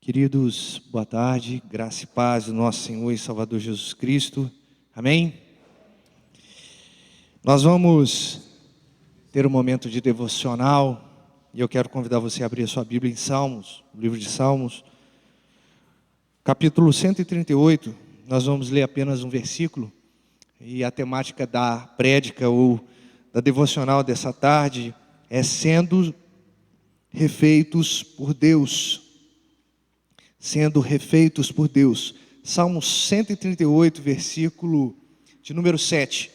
Queridos, boa tarde, graça e paz do nosso Senhor e Salvador Jesus Cristo, amém? Nós vamos ter um momento de devocional, e eu quero convidar você a abrir a sua Bíblia em Salmos, o livro de Salmos, capítulo 138, nós vamos ler apenas um versículo, e a temática da prédica ou da devocional dessa tarde é sendo refeitos por Deus. Sendo refeitos por Deus. Salmos 138, versículo de número 7.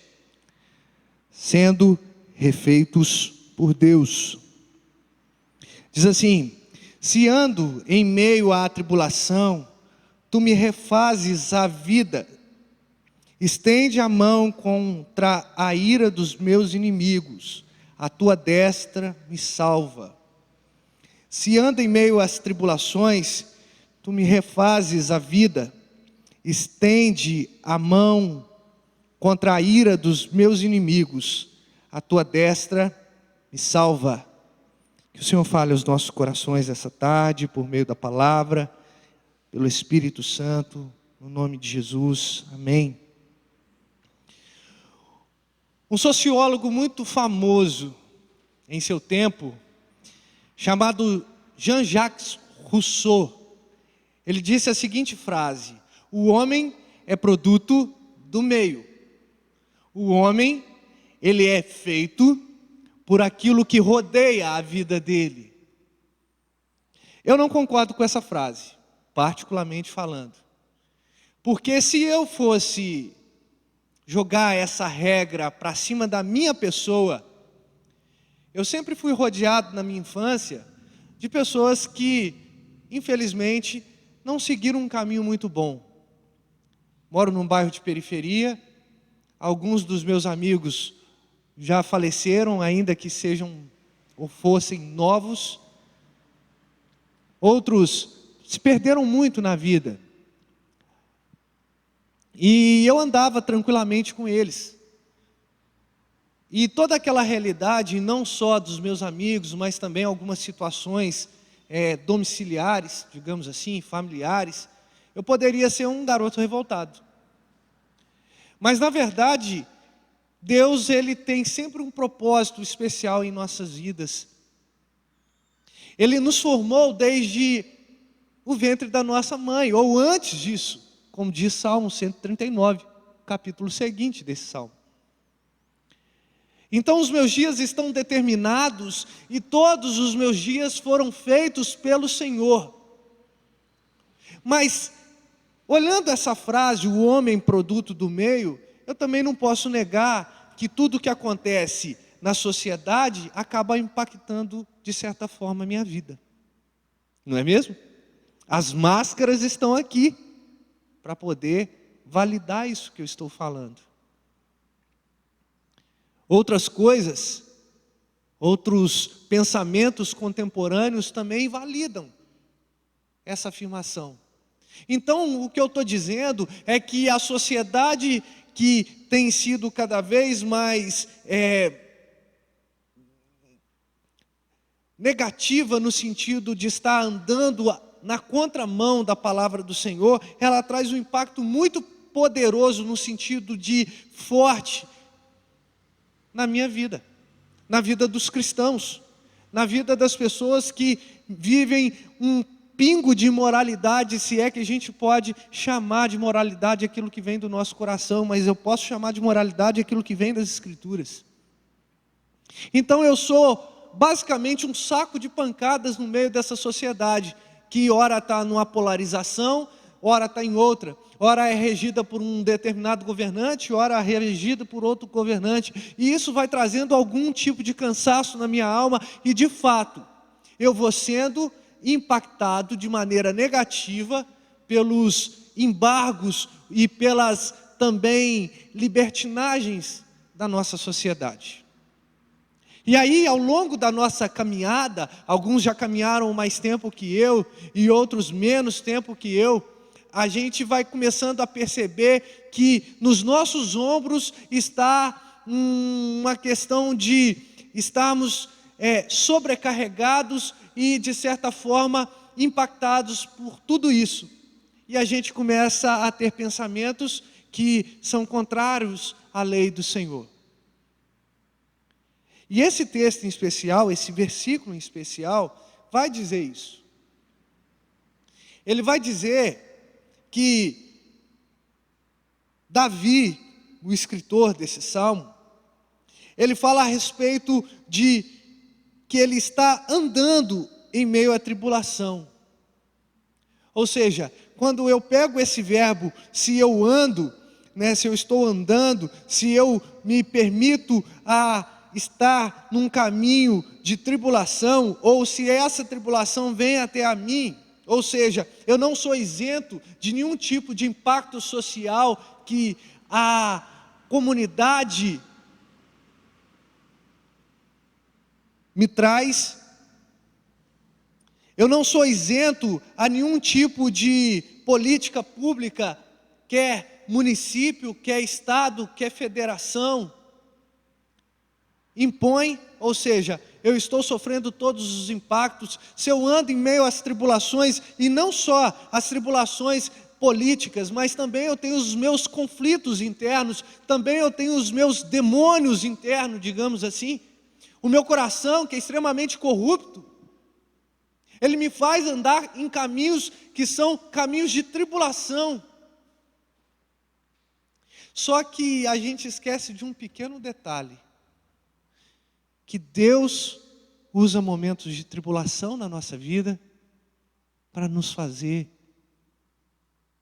Sendo refeitos por Deus. Diz assim: se ando em meio à tribulação, tu me refazes a vida. Estende a mão contra a ira dos meus inimigos. A tua destra me salva. Se ando em meio às tribulações, tu me refazes a vida, estende a mão contra a ira dos meus inimigos, a tua destra me salva. Que o Senhor fale aos nossos corações essa tarde, por meio da palavra, pelo Espírito Santo, no nome de Jesus, amém. Um sociólogo muito famoso em seu tempo, chamado Jean-Jacques Rousseau, ele disse a seguinte frase: o homem é produto do meio. O homem, ele é feito por aquilo que rodeia a vida dele. Eu não concordo com essa frase, particularmente falando. Porque se eu fosse jogar essa regra para cima da minha pessoa, eu sempre fui rodeado na minha infância de pessoas que, infelizmente, não seguiram um caminho muito bom. Moro num bairro de periferia, alguns dos meus amigos já faleceram, ainda que sejam ou fossem novos. Outros se perderam muito na vida. E eu andava tranquilamente com eles. E toda aquela realidade, não só dos meus amigos, mas também algumas situações domiciliares, digamos assim, familiares, eu poderia ser um garoto revoltado. Mas na verdade, Deus, ele tem sempre um propósito especial em nossas vidas. Ele nos formou desde o ventre da nossa mãe, ou antes disso, como diz Salmo 139, capítulo seguinte desse salmo. Então os meus dias estão determinados e todos os meus dias foram feitos pelo Senhor. Mas, olhando essa frase, o homem produto do meio, eu também não posso negar que tudo que acontece na sociedade acaba impactando, de certa forma, a minha vida. Não é mesmo? As máscaras estão aqui para poder validar isso que eu estou falando. Outras coisas, outros pensamentos contemporâneos também validam essa afirmação. Então, o que eu estou dizendo é que a sociedade que tem sido cada vez mais negativa no sentido de estar andando na contramão da palavra do Senhor, ela traz um impacto muito poderoso no sentido de forte, na minha vida, na vida dos cristãos, na vida das pessoas que vivem um pingo de moralidade, se é que a gente pode chamar de moralidade aquilo que vem do nosso coração, mas eu posso chamar de moralidade aquilo que vem das Escrituras. Então eu sou basicamente um saco de pancadas no meio dessa sociedade, que ora está numa polarização, ora está em outra. Ora é regida por um determinado governante, ora é regida por outro governante. E isso vai trazendo algum tipo de cansaço na minha alma. E de fato, eu vou sendo impactado de maneira negativa pelos embargos e pelas também libertinagens da nossa sociedade. E aí, ao longo da nossa caminhada, alguns já caminharam mais tempo que eu e outros menos tempo que eu, a gente vai começando a perceber que nos nossos ombros está uma questão de estarmos sobrecarregados e, de certa forma, impactados por tudo isso. E a gente começa a ter pensamentos que são contrários à lei do Senhor. E esse texto em especial, esse versículo em especial, vai dizer isso. Ele vai dizer que Davi, o escritor desse salmo, ele fala a respeito de que ele está andando em meio à tribulação. Ou seja, quando eu pego esse verbo, se eu ando, se eu estou andando, se eu me permito a estar num caminho de tribulação, ou se essa tribulação vem até a mim, ou seja, eu não sou isento de nenhum tipo de impacto social que a comunidade me traz. Eu não sou isento a nenhum tipo de política pública, quer município, quer estado, quer federação, impõe, ou seja, eu estou sofrendo todos os impactos. Se eu ando em meio às tribulações, e não só as tribulações políticas, mas também eu tenho os meus conflitos internos, também eu tenho os meus demônios internos, digamos assim, o meu coração que é extremamente corrupto, ele me faz andar em caminhos que são caminhos de tribulação. Só que a gente esquece de um pequeno detalhe, que Deus usa momentos de tribulação na nossa vida para nos fazer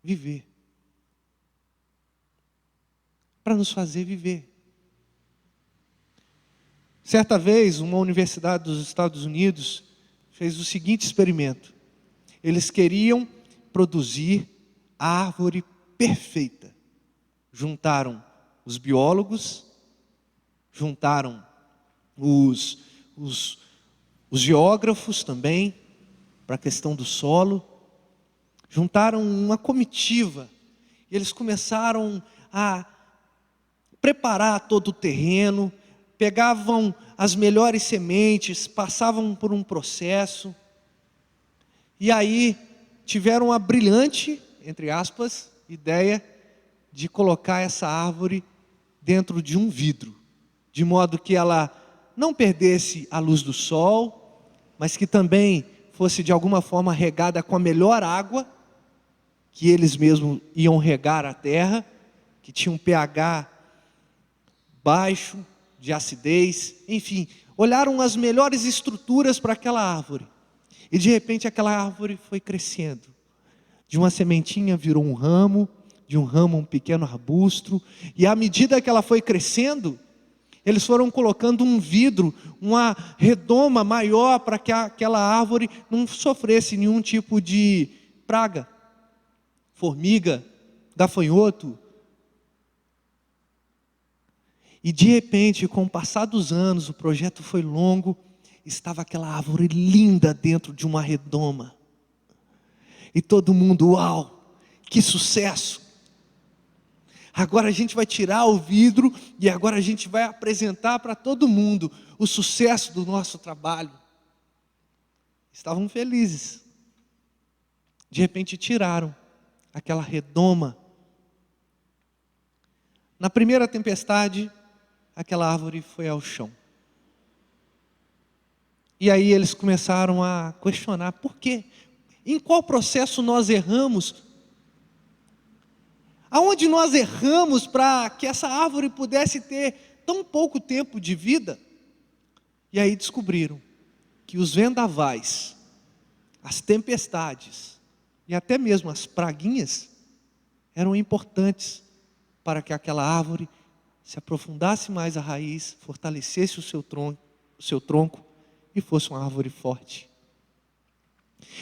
viver. Para nos fazer viver. Certa vez, uma universidade dos Estados Unidos fez o seguinte experimento. Eles queriam produzir a árvore perfeita. Juntaram os biólogos, juntaram os geógrafos também, para a questão do solo, juntaram uma comitiva, e eles começaram a preparar todo o terreno, pegavam as melhores sementes, passavam por um processo, e aí tiveram a brilhante, entre aspas, ideia de colocar essa árvore dentro de um vidro, de modo que ela não perdesse a luz do sol, mas que também fosse de alguma forma regada com a melhor água, que eles mesmos iam regar a terra, que tinha um pH baixo, de acidez, enfim, olharam as melhores estruturas para aquela árvore, e de repente aquela árvore foi crescendo, de uma sementinha virou um ramo, de um ramo um pequeno arbusto, e à medida que ela foi crescendo, eles foram colocando um vidro, uma redoma maior para que aquela árvore não sofresse nenhum tipo de praga, formiga, gafanhoto. E de repente, com o passar dos anos, o projeto foi longo, estava aquela árvore linda dentro de uma redoma. E todo mundo, uau, que sucesso! Agora a gente vai tirar o vidro e agora a gente vai apresentar para todo mundo o sucesso do nosso trabalho. Estavam felizes. De repente tiraram aquela redoma. Na primeira tempestade, aquela árvore foi ao chão. E aí eles começaram a questionar, por quê? Em qual processo nós erramos? Aonde nós erramos para que essa árvore pudesse ter tão pouco tempo de vida? E aí descobriram que os vendavais, as tempestades e até mesmo as praguinhas eram importantes para que aquela árvore se aprofundasse mais a raiz, fortalecesse o seu tronco e fosse uma árvore forte.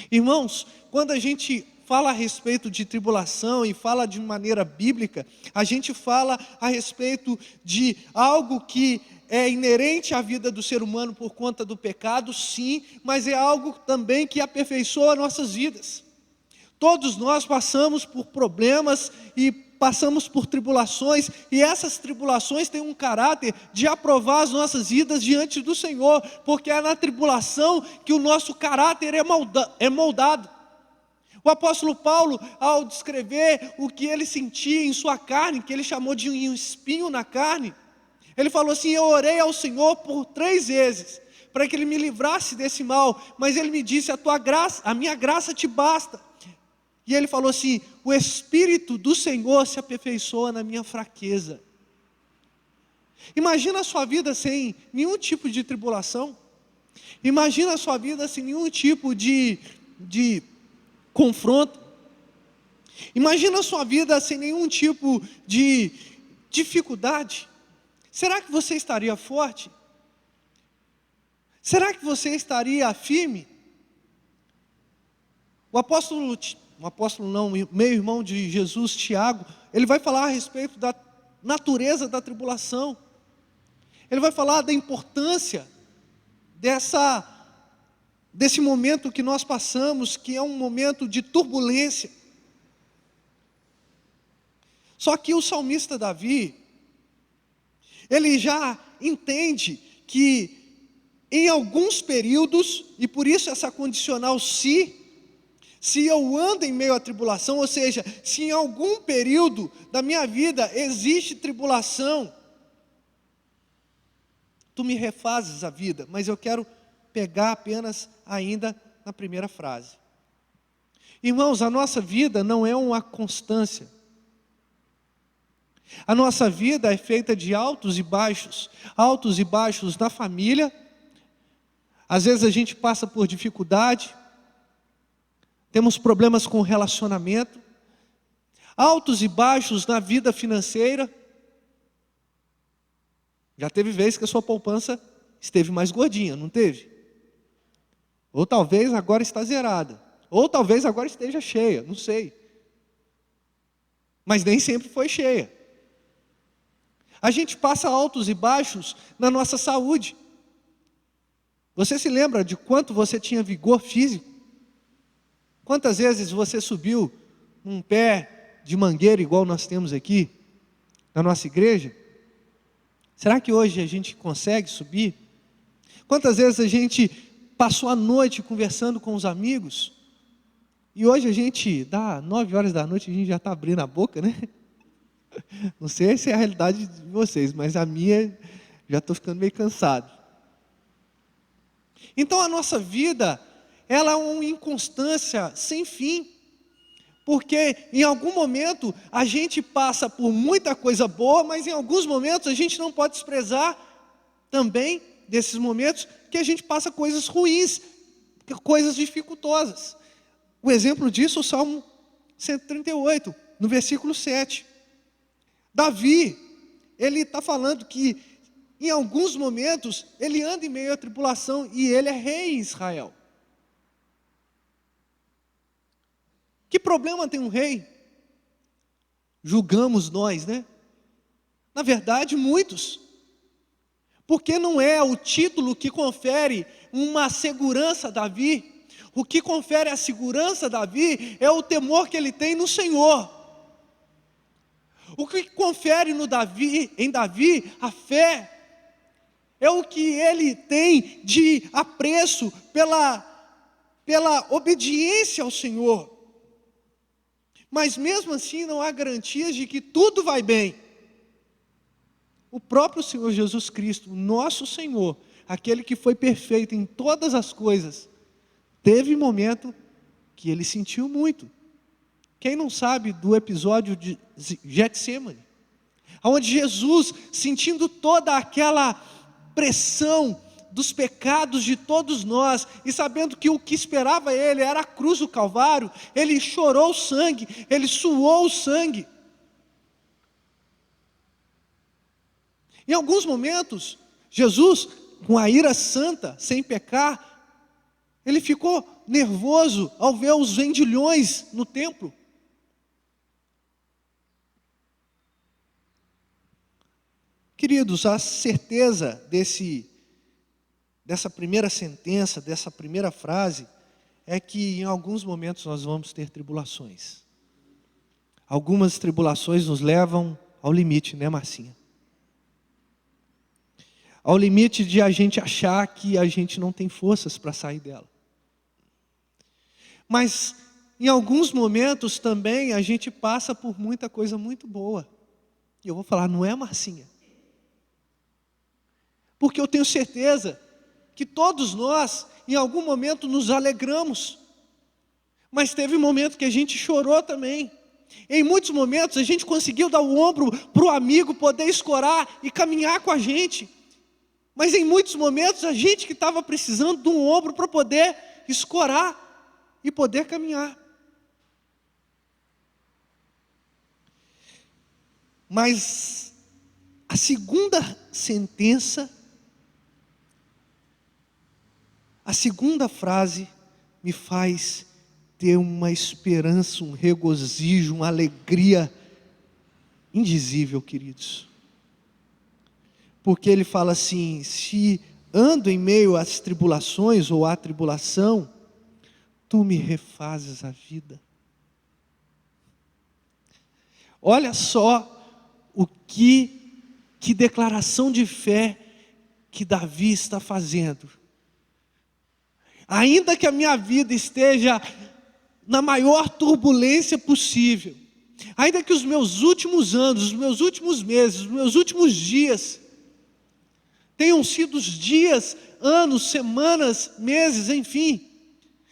Irmãos, quando a gente fala a respeito de tribulação e fala de maneira bíblica, a gente fala a respeito de algo que é inerente à vida do ser humano por conta do pecado, sim, mas é algo também que aperfeiçoa nossas vidas. Todos nós passamos por problemas e passamos por tribulações, e essas tribulações têm um caráter de aprovar as nossas vidas diante do Senhor, porque é na tribulação que o nosso caráter é moldado. O apóstolo Paulo, ao descrever o que ele sentia em sua carne, que ele chamou de um espinho na carne, ele falou assim: eu orei ao Senhor por 3 vezes, para que Ele me livrasse desse mal, mas Ele me disse: a minha graça te basta. E ele falou assim: o Espírito do Senhor se aperfeiçoa na minha fraqueza. Imagina a sua vida sem nenhum tipo de tribulação. Imagina a sua vida sem nenhum tipo de confronto. Imagina a sua vida sem nenhum tipo de dificuldade. Será que você estaria forte? Será que você estaria firme? O apóstolo não, meu irmão de Jesus, Tiago, ele vai falar a respeito da natureza da tribulação. Ele vai falar da importância desse momento que nós passamos, que é um momento de turbulência. Só que o salmista Davi, ele já entende que em alguns períodos, e por isso essa condicional se eu ando em meio à tribulação, ou seja, se em algum período da minha vida existe tribulação, tu me refazes a vida. Mas eu quero pegar apenas ainda na primeira frase. Irmãos, a nossa vida não é uma constância. A nossa vida é feita de altos e baixos na família. Às vezes a gente passa por dificuldade, temos problemas com o relacionamento, altos e baixos na vida financeira. Já teve vezes que a sua poupança esteve mais gordinha, não teve? Ou talvez agora está zerada, ou talvez agora esteja cheia, não sei. Mas nem sempre foi cheia. A gente passa altos e baixos na nossa saúde. Você se lembra de quanto você tinha vigor físico? Quantas vezes você subiu um pé de mangueira igual nós temos aqui na nossa igreja? Será que hoje a gente consegue subir? Quantas vezes a gente passou a noite conversando com os amigos? E hoje a gente, dá 9 horas da noite, a gente já está abrindo a boca, né? Não sei se é a realidade de vocês, mas a minha, já estou ficando meio cansado. Então a nossa vida, ela é uma inconstância sem fim, porque em algum momento a gente passa por muita coisa boa, mas em alguns momentos a gente não pode desprezar também desses momentos que a gente passa coisas ruins, coisas dificultosas. O exemplo disso é o Salmo 138, no versículo 7. Davi, ele está falando que em alguns momentos, ele anda em meio à tribulação e ele é rei em Israel. Que problema tem um rei? Julgamos nós, né? Na verdade, muitos. Porque não é o título que confere uma segurança a Davi. O que confere a segurança a Davi é o temor que ele tem no Senhor. O que confere em Davi a fé é o que ele tem de apreço pela obediência ao Senhor. Mas mesmo assim não há garantias de que tudo vai bem. O próprio Senhor Jesus Cristo, o nosso Senhor, aquele que foi perfeito em todas as coisas, teve momento que ele sentiu muito. Quem não sabe do episódio de Getsêmani, onde Jesus, sentindo toda aquela pressão dos pecados de todos nós, e sabendo que o que esperava ele era a cruz do Calvário, ele chorou sangue, ele suou sangue. Em alguns momentos, Jesus, com a ira santa, sem pecar, ele ficou nervoso ao ver os vendilhões no templo. Queridos, a certeza dessa primeira sentença, dessa primeira frase, é que em alguns momentos nós vamos ter tribulações. Algumas tribulações nos levam ao limite, né, Marcinha? Ao limite de a gente achar que a gente não tem forças para sair dela. Mas em alguns momentos também a gente passa por muita coisa muito boa. E eu vou falar, não é, Marcinha? Porque eu tenho certeza que todos nós, em algum momento, nos alegramos. Mas teve momento que a gente chorou também. Em muitos momentos a gente conseguiu dar o ombro para o amigo poder escorar e caminhar com a gente. Mas em muitos momentos a gente que estava precisando de um ombro para poder escorar e poder caminhar. Mas a segunda sentença, a segunda frase me faz ter uma esperança, um regozijo, uma alegria indizível, queridos. Porque ele fala assim: se ando em meio às tribulações ou à tribulação, tu me refazes a vida. Olha só que declaração de fé que Davi está fazendo. Ainda que a minha vida esteja na maior turbulência possível, ainda que os meus últimos anos, os meus últimos meses, os meus últimos dias tenham sido os dias, anos, semanas, meses, enfim,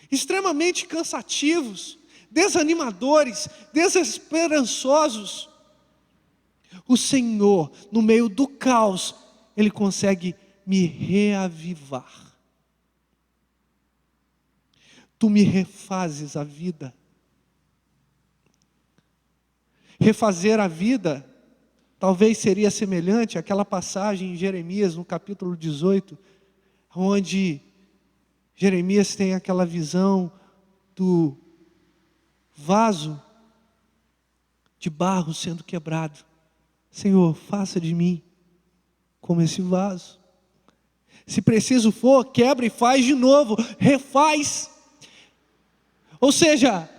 extremamente cansativos, desanimadores, desesperançosos, o Senhor, no meio do caos, Ele consegue me reavivar. Tu me refazes a vida. Refazer a vida talvez seria semelhante àquela passagem em Jeremias, no capítulo 18, onde Jeremias tem aquela visão do vaso de barro sendo quebrado. Senhor, faça de mim como esse vaso. Se preciso for, quebra e faz de novo, refaz. Ou seja,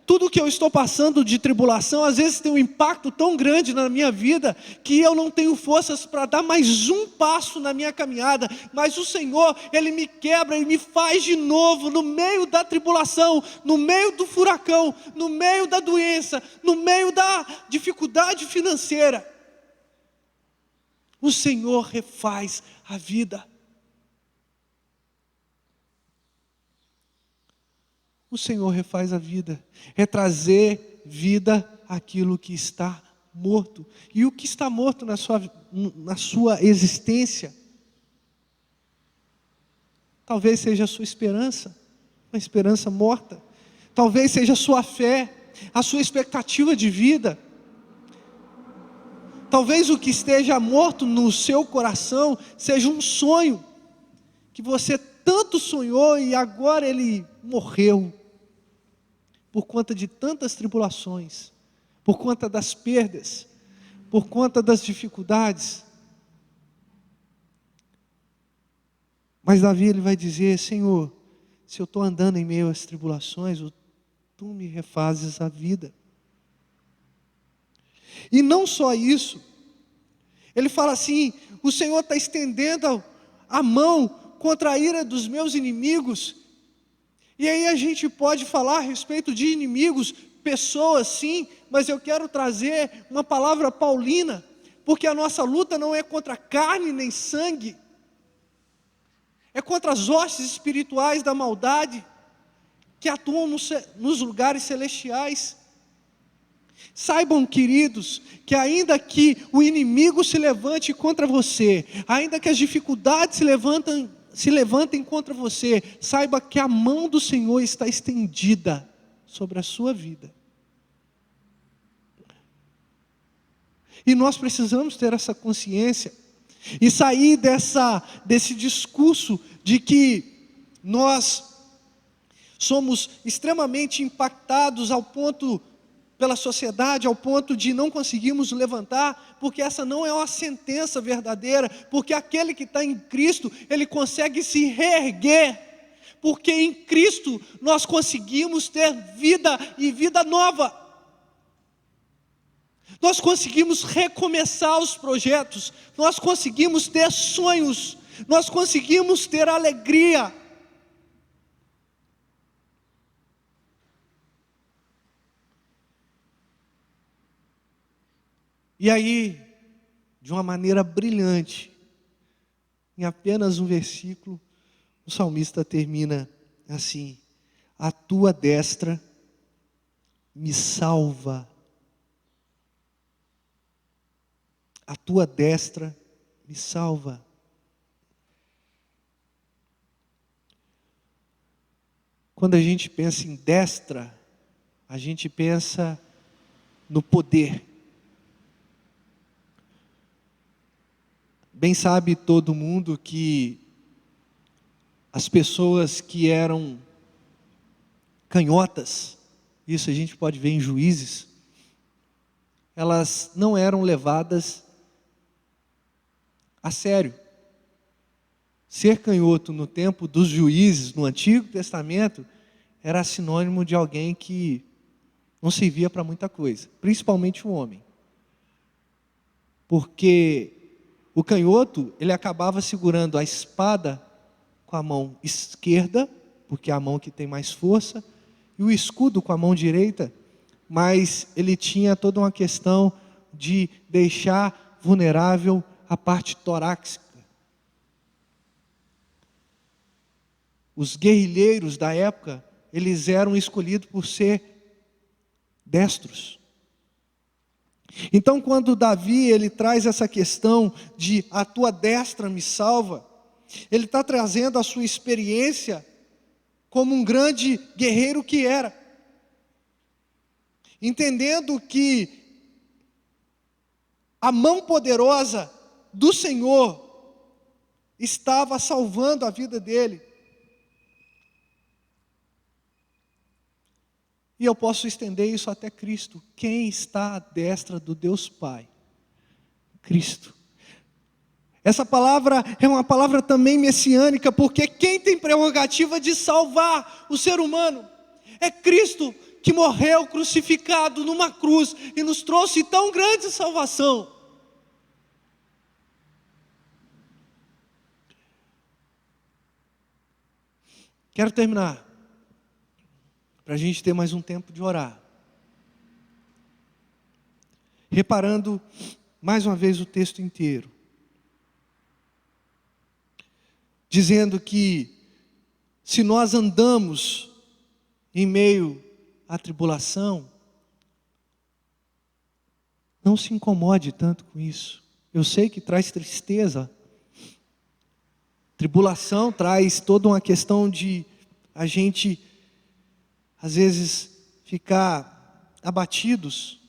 tudo que eu estou passando de tribulação, às vezes tem um impacto tão grande na minha vida, que eu não tenho forças para dar mais um passo na minha caminhada, mas o Senhor, Ele me quebra e me faz de novo, no meio da tribulação, no meio do furacão, no meio da doença, no meio da dificuldade financeira. O Senhor refaz a vida. O Senhor refaz a vida, é trazer vida àquilo que está morto. E o que está morto na sua existência, talvez seja a sua esperança, uma esperança morta. Talvez seja a sua fé, a sua expectativa de vida. Talvez o que esteja morto no seu coração seja um sonho, que você tanto sonhou e agora ele morreu. Por conta de tantas tribulações, por conta das perdas, por conta das dificuldades. Mas Davi, ele vai dizer: Senhor, se eu estou andando em meio às tribulações, tu me refazes a vida. E não só isso, ele fala assim: o Senhor está estendendo a mão contra a ira dos meus inimigos. E aí a gente pode falar a respeito de inimigos, pessoas sim, mas eu quero trazer uma palavra paulina, porque a nossa luta não é contra carne nem sangue, é contra as hostes espirituais da maldade, que atuam nos lugares celestiais. Saibam, queridos, que ainda que o inimigo se levante contra você, ainda que as dificuldades se levantem contra você, saiba que a mão do Senhor está estendida sobre a sua vida. E nós precisamos ter essa consciência e sair desse discurso de que nós somos extremamente impactados ao ponto, pela sociedade, ao ponto de não conseguirmos levantar, porque essa não é uma sentença verdadeira, porque aquele que está em Cristo, ele consegue se reerguer, porque em Cristo nós conseguimos ter vida e vida nova. Nós conseguimos recomeçar os projetos, nós conseguimos ter sonhos, nós conseguimos ter alegria. E aí, de uma maneira brilhante, em apenas um versículo, o salmista termina assim: a tua destra me salva. A tua destra me salva. Quando a gente pensa em destra, a gente pensa no poder. Bem sabe todo mundo que as pessoas que eram canhotas, isso a gente pode ver em Juízes, elas não eram levadas a sério. Ser canhoto no tempo dos juízes, no Antigo Testamento, era sinônimo de alguém que não servia para muita coisa, principalmente o homem. Porque o canhoto, ele acabava segurando a espada com a mão esquerda, porque é a mão que tem mais força, e o escudo com a mão direita, mas ele tinha toda uma questão de deixar vulnerável a parte torácica. Os guerrilheiros da época, eles eram escolhidos por ser destros. Então, quando Davi ele traz essa questão de a tua destra me salva, ele está trazendo a sua experiência como um grande guerreiro que era, entendendo que a mão poderosa do Senhor estava salvando a vida dele. E eu posso estender isso até Cristo. Quem está à destra do Deus Pai? Cristo. Essa palavra é uma palavra também messiânica, porque quem tem prerrogativa de salvar o ser humano é Cristo, que morreu crucificado numa cruz e nos trouxe tão grande salvação. Quero terminar, para a gente ter mais um tempo de orar, reparando mais uma vez o texto inteiro, dizendo que se nós andamos em meio à tribulação, não se incomode tanto com isso. Eu sei que traz tristeza. Tribulação traz toda uma questão de a gente, às vezes, ficar abatidos.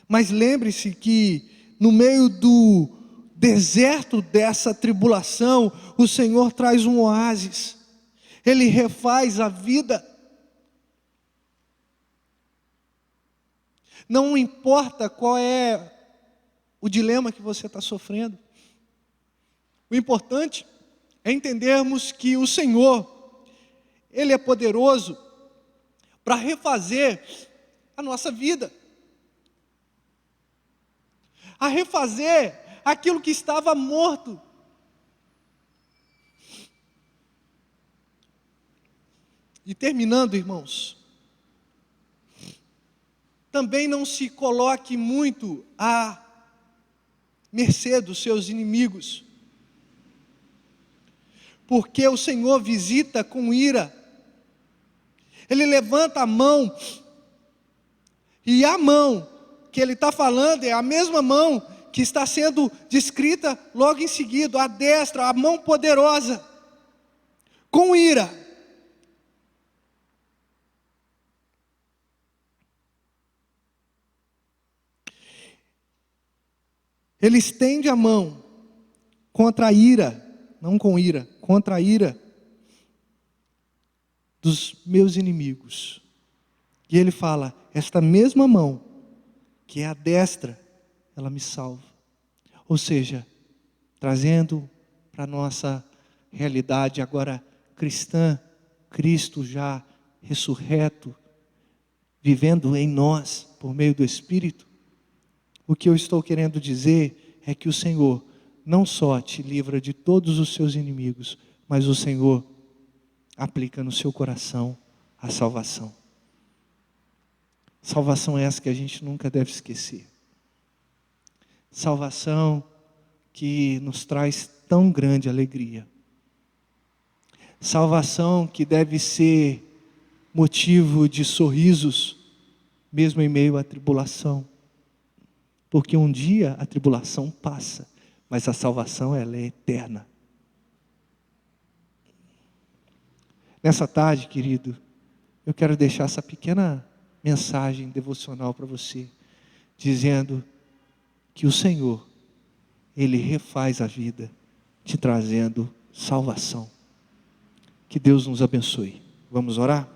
Mas lembre-se que no meio do deserto dessa tribulação, o Senhor traz um oásis. Ele refaz a vida. Não importa qual é o dilema que você está sofrendo. O importante é entendermos que o Senhor, Ele é poderoso para refazer a nossa vida, a refazer aquilo que estava morto. E terminando, irmãos, também não se coloque muito à mercê dos seus inimigos, porque o Senhor visita com ira. Ele levanta a mão, e a mão que Ele está falando é a mesma mão que está sendo descrita logo em seguida, a destra, a mão poderosa, com ira. Ele estende a mão contra a ira, não com ira, contra a ira dos meus inimigos. E Ele fala, esta mesma mão, que é a destra, ela me salva. Ou seja, trazendo para a nossa realidade agora cristã, Cristo já ressurreto, vivendo em nós. por meio do Espírito, o que eu estou querendo dizer é que o Senhor não só te livra de todos os seus inimigos, mas o Senhor aplica no seu coração a salvação. Salvação essa que a gente nunca deve esquecer. Salvação que nos traz tão grande alegria. Salvação que deve ser motivo de sorrisos, mesmo em meio à tribulação. Porque um dia a tribulação passa, mas a salvação ela é eterna. Nessa tarde, querido, eu quero deixar essa pequena mensagem devocional para você, dizendo que o Senhor, Ele refaz a vida, te trazendo salvação. Que Deus nos abençoe. Vamos orar?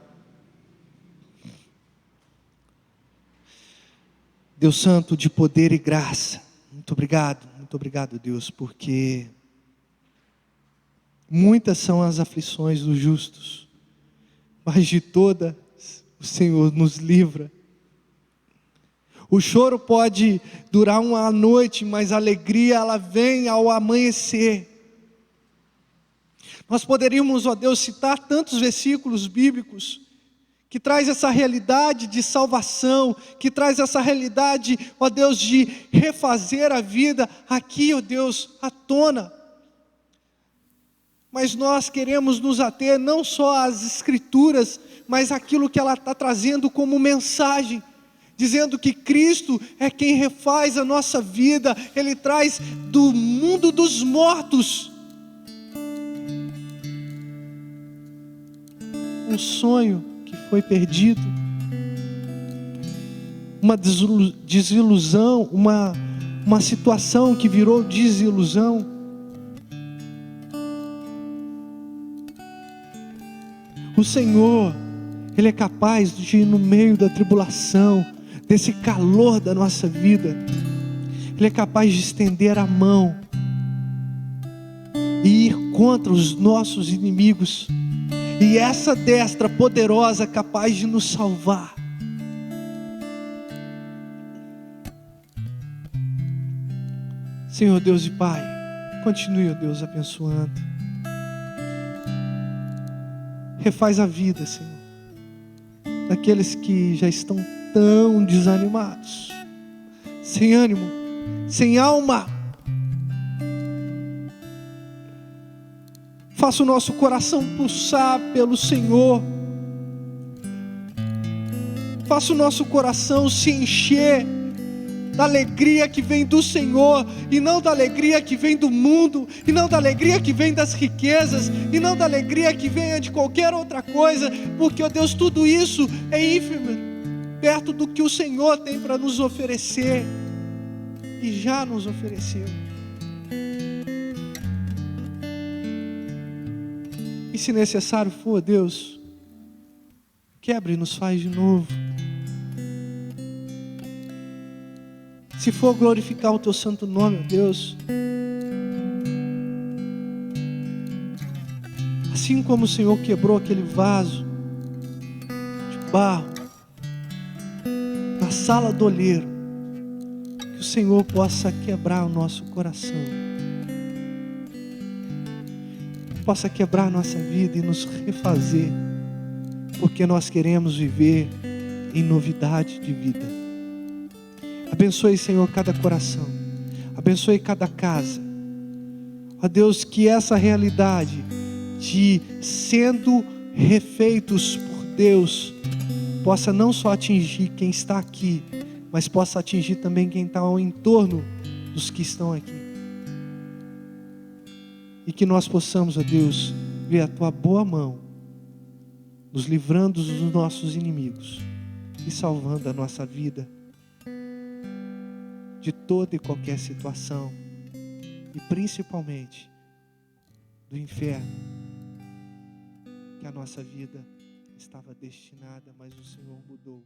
Deus Santo de poder e graça, muito obrigado Deus, porque muitas são as aflições dos justos, mas de todas o Senhor nos livra. O choro pode durar uma noite, mas a alegria ela vem ao amanhecer. Nós poderíamos, ó Deus, citar tantos versículos bíblicos que traz essa realidade de salvação, que traz essa realidade, ó Deus, de refazer a vida aqui, ó Deus, à tona. Mas nós queremos nos ater não só às Escrituras, mas aquilo que ela está trazendo como mensagem, dizendo que Cristo é quem refaz a nossa vida, Ele traz do mundo dos mortos um sonho que foi perdido, uma desilusão, uma situação que virou desilusão. O Senhor, Ele é capaz de, no meio da tribulação, desse calor da nossa vida, Ele é capaz de estender a mão e ir contra os nossos inimigos. E essa destra poderosa capaz de nos salvar. Senhor Deus e Pai, continue, ó Deus, abençoando. Refaz a vida, Senhor, daqueles que já estão tão desanimados, sem ânimo, sem alma. Faça o nosso coração pulsar pelo Senhor. Faça o nosso coração se encher da alegria que vem do Senhor, e não da alegria que vem do mundo, e não da alegria que vem das riquezas, e não da alegria que venha de qualquer outra coisa, porque, ó Deus, tudo isso é ínfimo perto do que o Senhor tem para nos oferecer, e já nos ofereceu. E se necessário for, Deus, quebre e nos faz de novo. Se for glorificar o Teu santo nome, ó Deus, assim como o Senhor quebrou aquele vaso de barro na sala do oleiro, que o Senhor possa quebrar o nosso coração, possa quebrar nossa vida e nos refazer, porque nós queremos viver em novidade de vida. Abençoe, Senhor, cada coração, abençoe cada casa, ó Deus, que essa realidade de sendo refeitos por Deus possa não só atingir quem está aqui, mas possa atingir também quem está ao entorno dos que estão aqui. E que nós possamos, ó Deus, ver a Tua boa mão, nos livrando dos nossos inimigos e salvando a nossa vida de toda e qualquer situação, e principalmente do inferno, que a nossa vida estava destinada, mas o Senhor mudou.